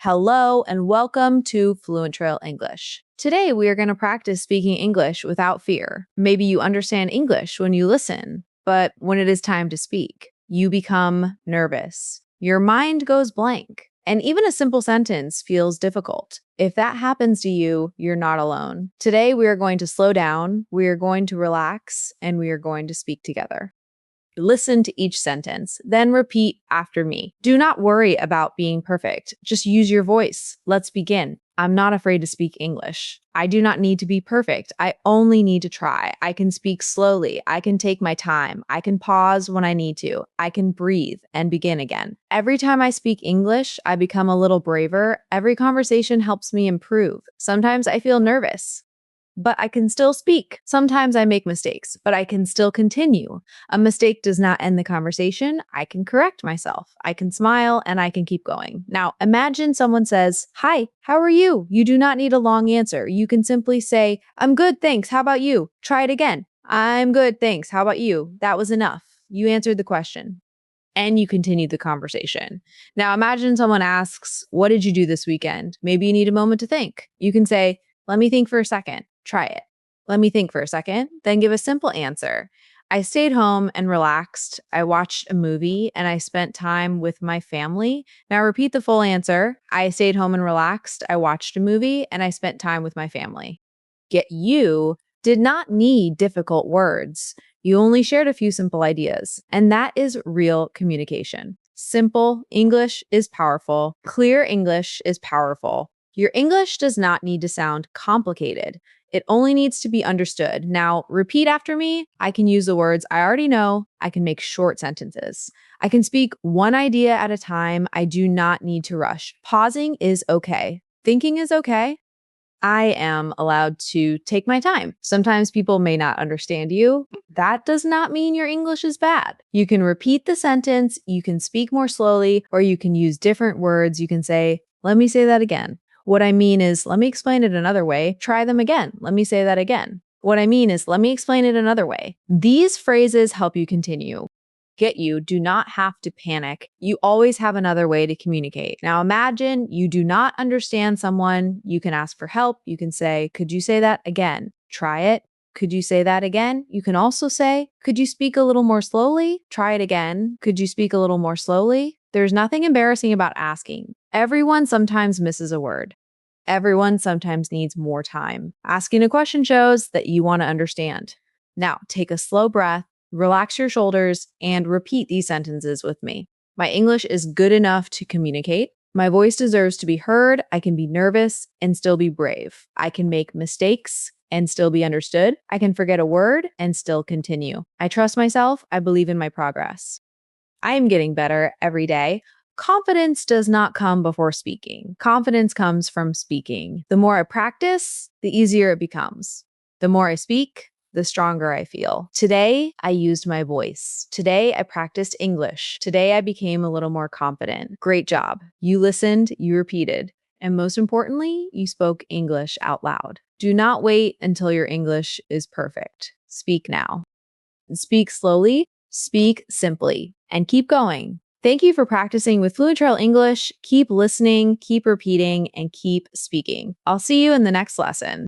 Hello and welcome to FluentTrail English. Today we are going to practice speaking English without fear. Maybe you understand English when you listen, but when it is time to speak, you become nervous. Your mind goes blank, and even a simple sentence feels difficult. If that happens to you, you're not alone. Today we are going to slow down, we are going to relax, and we are going to speak together. Listen to each sentence, then repeat after me. Do not worry about being perfect. Just use your voice. Let's begin. I'm not afraid to speak English. I do not need to be perfect. I only need to try. I can speak slowly. I can take my time. I can pause when I need to. I can breathe and begin again. Every time I speak English, I become a little braver. Every conversation helps me improve. Sometimes I feel nervous, but I can still speak. Sometimes I make mistakes, but I can still continue. A mistake does not end the conversation. I can correct myself. I can smile and I can keep going. Now, imagine someone says, "Hi, how are you?" You do not need a long answer. You can simply say, "I'm good, thanks. How about you?" Try it again. "I'm good, thanks. How about you?" That was enough. You answered the question and you continued the conversation. Now, imagine someone asks, "What did you do this weekend?" Maybe you need a moment to think. You can say, "Let me think for a second." Try it. "Let me think for a second." Then give a simple answer. "I stayed home and relaxed. I watched a movie and I spent time with my family." Now repeat the full answer. "I stayed home and relaxed. I watched a movie and I spent time with my family." You did not need difficult words. You only shared a few simple ideas, and that is real communication. Simple English is powerful. Clear English is powerful. Your English does not need to sound complicated. It only needs to be understood. Now, repeat after me. I can use the words I already know. I can make short sentences. I can speak one idea at a time. I do not need to rush. Pausing is okay. Thinking is okay. I am allowed to take my time. Sometimes people may not understand you. That does not mean your English is bad. You can repeat the sentence, you can speak more slowly, or you can use different words. You can say, "Let me say that again. What I mean is, let me explain it another way. Try them again. Let me say that again. What I mean is, let me explain it another way." These phrases help you continue. Do not have to panic. You always have another way to communicate. Now imagine you do not understand someone. You can ask for help. You can say, "Could you say that again?" Try it. "Could you say that again?" You can also say, "Could you speak a little more slowly?" Try it again. "Could you speak a little more slowly?" There's nothing embarrassing about asking. Everyone sometimes misses a word. Everyone sometimes needs more time. Asking a question shows that you want to understand. Now, take a slow breath, relax your shoulders, and repeat these sentences with me. My English is good enough to communicate. My voice deserves to be heard. I can be nervous and still be brave. I can make mistakes and still be understood. I can forget a word and still continue. I trust myself. I believe in my progress. I am getting better every day. Confidence does not come before speaking. Confidence comes from speaking. The more I practice, the easier it becomes. The more I speak, the stronger I feel. Today, I used my voice. Today, I practiced English. Today, I became a little more confident. Great job. You listened, you repeated, and most importantly, you spoke English out loud. Do not wait until your English is perfect. Speak now. Speak slowly, speak simply, and keep going. Thank you for practicing with FluentTrail English. Keep listening, keep repeating, and keep speaking. I'll see you in the next lesson.